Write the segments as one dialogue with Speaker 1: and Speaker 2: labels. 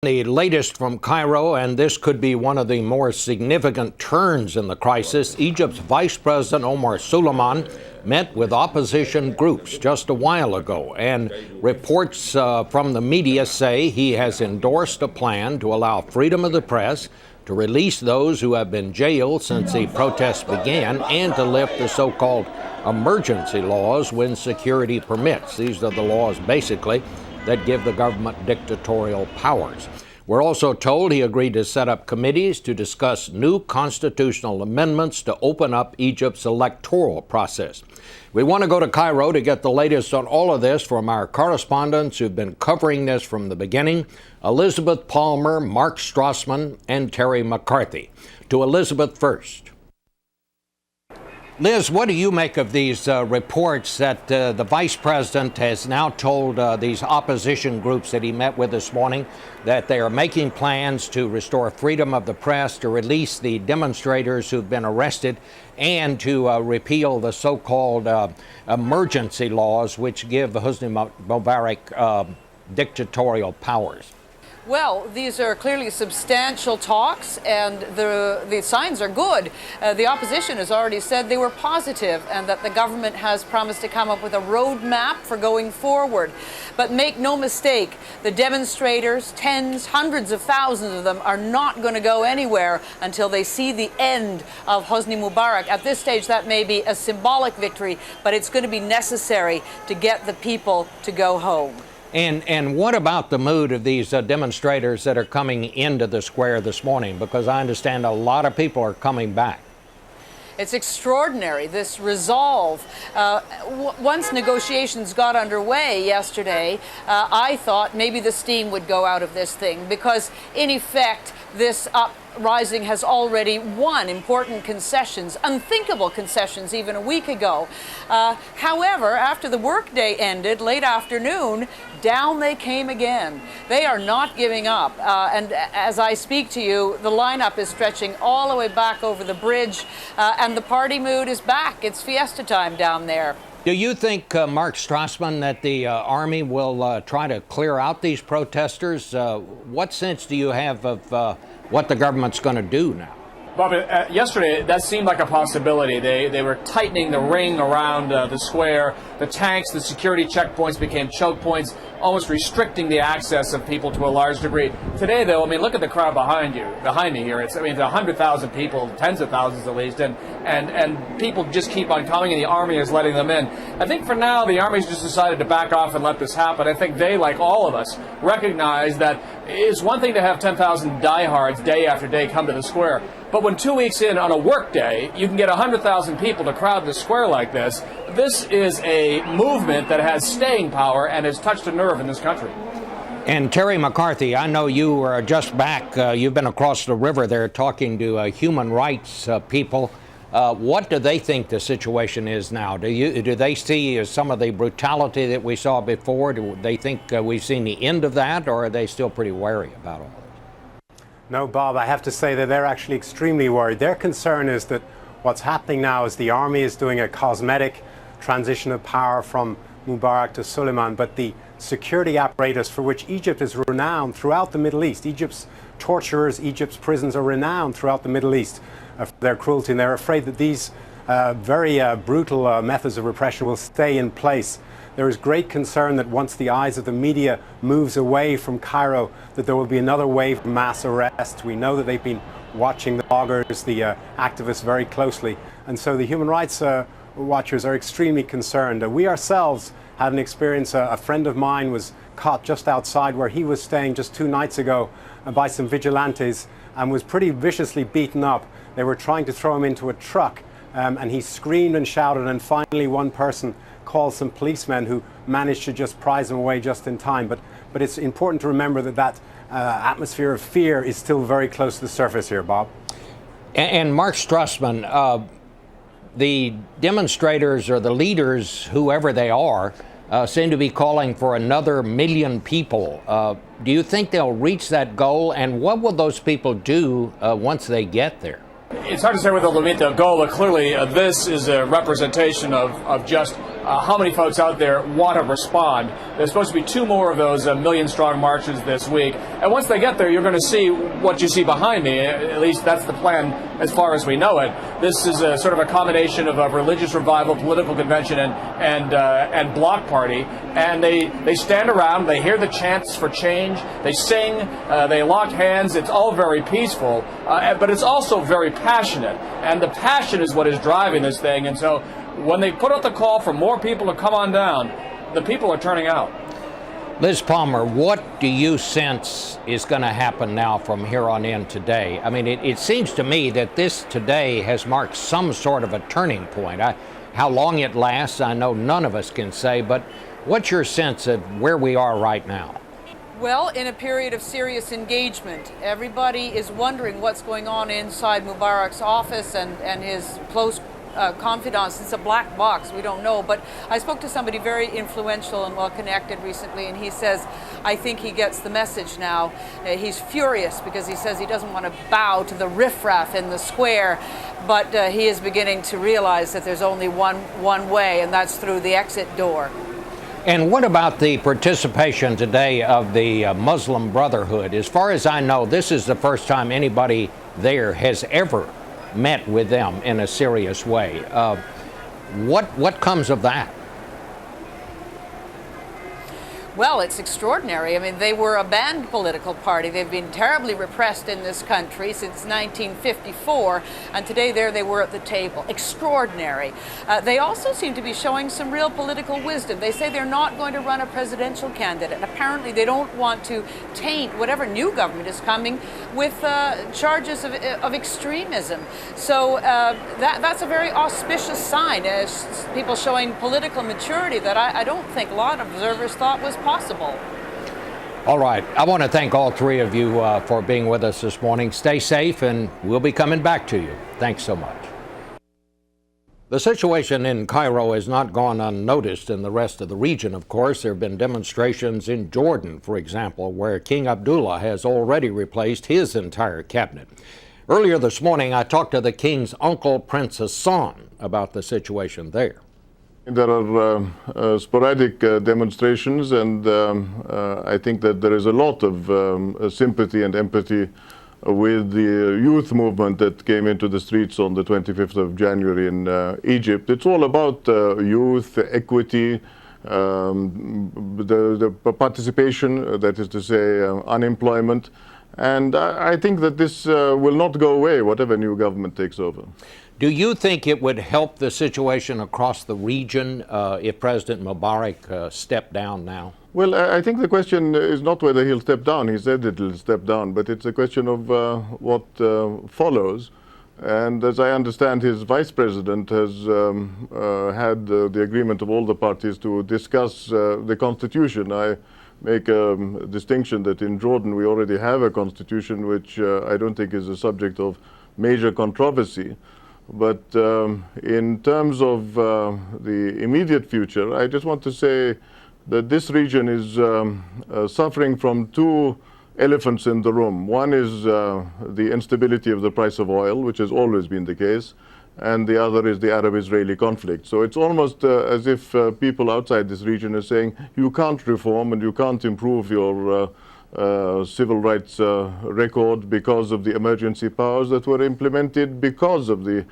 Speaker 1: The latest from Cairo, and this could be one of the more significant turns in the crisis. Egypt's Vice President Omar Suliman met with opposition groups just a while ago, and reports from the media say he has endorsed a plan to allow freedom of the press, to release those who have been jailed since the protests began, and to lift the so-called emergency laws when security permits. These are the laws, basically, that give the government dictatorial powers. We're also told he agreed to set up committees to discuss new constitutional amendments to open up Egypt's electoral process. We want to go to Cairo to get the latest on all of this from our correspondents who've been covering this from the beginning: Elizabeth Palmer, Mark Strassman, and Terry McCarthy. To Elizabeth first. Liz, what do you make of these reports that the vice president has now told these opposition groups that he met with this morning that they are making plans to restore freedom of the press, to release the demonstrators who've been arrested, and to repeal the so-called emergency laws which give Hosni Mubarak dictatorial powers?
Speaker 2: Well, these are clearly substantial talks, and the signs are good. The opposition has already said they were positive and that the government has promised to come up with a roadmap for going forward. But make no mistake, the demonstrators, tens, hundreds of thousands of them, are not going to go anywhere until they see the end of Hosni Mubarak. At this stage, that may be a symbolic victory, but it's going to be necessary to get the people to go home.
Speaker 1: And what about the mood of these demonstrators that are coming into the square this morning? Because I understand a lot of people are coming back.
Speaker 2: It's extraordinary, this resolve. Once negotiations got underway yesterday, I thought maybe the steam would go out of this thing, because in effect, this uprising has already won important concessions, unthinkable concessions even a week ago. However, after the workday ended, late afternoon, down they came again. They are not giving up. And as I speak to you, the lineup is stretching all the way back over the bridge, and the party mood is back. It's fiesta time down there.
Speaker 1: Do you think, Mark Strassman, that the Army will try to clear out these protesters? What sense do you have of what the government's going to do now?
Speaker 3: Bob, yesterday that seemed like a possibility. They were tightening the ring around the square. The tanks, the security checkpoints became choke points, almost restricting the access of people to a large degree. Today, though, I mean, look at the crowd behind me here. It's 100,000 people, tens of thousands at least, and people just keep on coming, and the Army is letting them in. I think for now, the Army's just decided to back off and let this happen. I think they, like all of us, recognize that it's one thing to have 10,000 diehards day after day come to the square, but when 2 weeks in on a work day, you can get 100,000 people to crowd the square like this, this is a movement that has staying power and has touched a nerve in this country.
Speaker 1: And Terry McCarthy, I know you are just back. You've been across the river there talking to human rights people. What do they think the situation is now? Do they see some of the brutality that we saw before? Do they think we've seen the end of that, or are they still pretty wary about all this?
Speaker 4: No, Bob, I have to say that they're actually extremely worried. Their concern is that what's happening now is the Army is doing a cosmetic transition of power from Mubarak to Suleiman, but the security apparatus for which Egypt is renowned throughout the Middle East, Egypt's torturers, Egypt's prisons are renowned throughout the Middle East for their cruelty, and they're afraid that these very brutal methods of repression will stay in place. There is great concern that once the eyes of the media moves away from Cairo, that there will be another wave of mass arrests. We know that they've been watching the bloggers, the activists very closely, and so the human rights watchers are extremely concerned. We ourselves had an experience. A friend of mine was caught just outside where he was staying just 2 nights ago by some vigilantes and was pretty viciously beaten up. They were trying to throw him into a truck, and he screamed and shouted, and finally one person called some policemen who managed to just prize him away just in time. But it's important to remember that atmosphere of fear is still very close to the surface here, Bob.
Speaker 1: And Mark Strassman, the demonstrators or the leaders, whoever they are, seem to be calling for another 1 million people. Do you think they'll reach that goal? And what will those people do once they get there?
Speaker 3: It's hard to say whether they'll meet the goal, but clearly this is a representation of just how many folks out there want to respond. There's supposed to be 2 more of those million-strong marches this week. And once they get there, you're going to see what you see behind me. At least that's the plan as far as we know it. This is a sort of a combination of a religious revival, political convention, and bloc party. And they stand around, they hear the chants for change, they sing, they lock hands. It's all very peaceful, but it's also very passionate. And the passion is what is driving this thing. And so when they put out the call for more people to come on down, the people are turning out.
Speaker 1: Liz Palmer, what do you sense is going to happen now from here on in today? I mean, it seems to me that this today has marked some sort of a turning point. How long it lasts, I know none of us can say, but what's your sense of where we are right now?
Speaker 2: Well, in a period of serious engagement, everybody is wondering what's going on inside Mubarak's office and his close confidants. It's a black box, we don't know. But I spoke to somebody very influential and well-connected recently, and he says, I think he gets the message now. He's furious because he says he doesn't want to bow to the riffraff in the square, but he is beginning to realize that there's only one way, and that's through the exit door.
Speaker 1: And what about the participation today of the Muslim Brotherhood? As far as I know, this is the first time anybody there has ever met with them in a serious way. What comes of that?
Speaker 2: Well, it's extraordinary. I mean, they were a banned political party. They've been terribly repressed in this country since 1954, and today there they were at the table. Extraordinary. They also seem to be showing some real political wisdom. They say they're not going to run a presidential candidate, and apparently they don't want to taint whatever new government is coming with charges of extremism. So that's a very auspicious sign, as people showing political maturity that I don't think a lot of observers thought was possible.
Speaker 1: All right. I want to thank all three of you for being with us this morning. Stay safe, and we'll be coming back to you. Thanks so much. The situation in Cairo has not gone unnoticed in the rest of the region, of course. There have been demonstrations in Jordan, for example, where King Abdullah has already replaced his entire cabinet. Earlier this morning, I talked to the king's uncle, Prince Hassan, about the situation there.
Speaker 5: There are sporadic demonstrations, and I think that there is a lot of sympathy and empathy with the youth movement that came into the streets on the 25th of January in Egypt. It's all about youth, equity, the participation, that is to say, unemployment. And I think that this will not go away, whatever new government takes over.
Speaker 1: Do you think it would help the situation across the region if President Mubarak stepped down now?
Speaker 5: Well, I think the question is not whether he'll step down. He said that he'll step down, but it's a question of what follows. And as I understand, his vice president has had the agreement of all the parties to discuss the constitution. I make a distinction that in Jordan we already have a constitution which I don't think is a subject of major controversy. But in terms of the immediate future, I just want to say that this region is suffering from two elephants in the room. One is the instability of the price of oil, which has always been the case, and the other is the Arab-Israeli conflict. So it's almost as if people outside this region are saying, you can't reform and you can't improve your civil rights record because of the emergency powers that were implemented because of the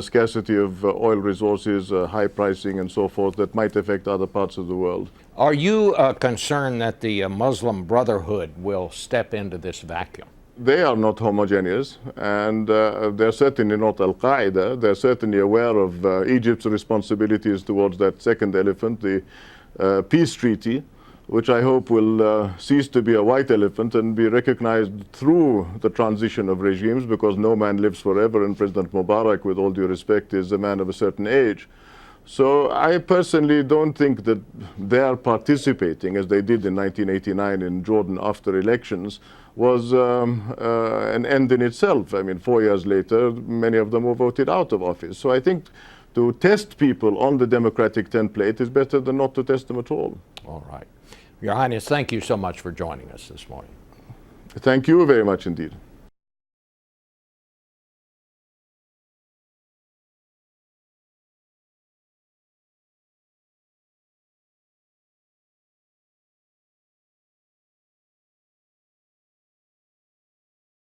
Speaker 5: scarcity of oil resources, high pricing and so forth that might affect other parts of the world.
Speaker 1: Are you concerned that the Muslim Brotherhood will step into this vacuum?
Speaker 5: They are not homogeneous, and they're certainly not Al-Qaeda. They're certainly aware of Egypt's responsibilities towards that second elephant, the peace treaty, which I hope will cease to be a white elephant and be recognized through the transition of regimes, because no man lives forever, and President Mubarak, with all due respect, is a man of a certain age. So I personally don't think that they are participating, as they did in 1989 in Jordan after elections, was an end in itself. I mean, 4 years later, many of them were voted out of office. So I think to test people on the democratic template is better than not to test them at all.
Speaker 1: All right. Your Highness, thank you so much for joining us this morning.
Speaker 5: Thank you very much indeed.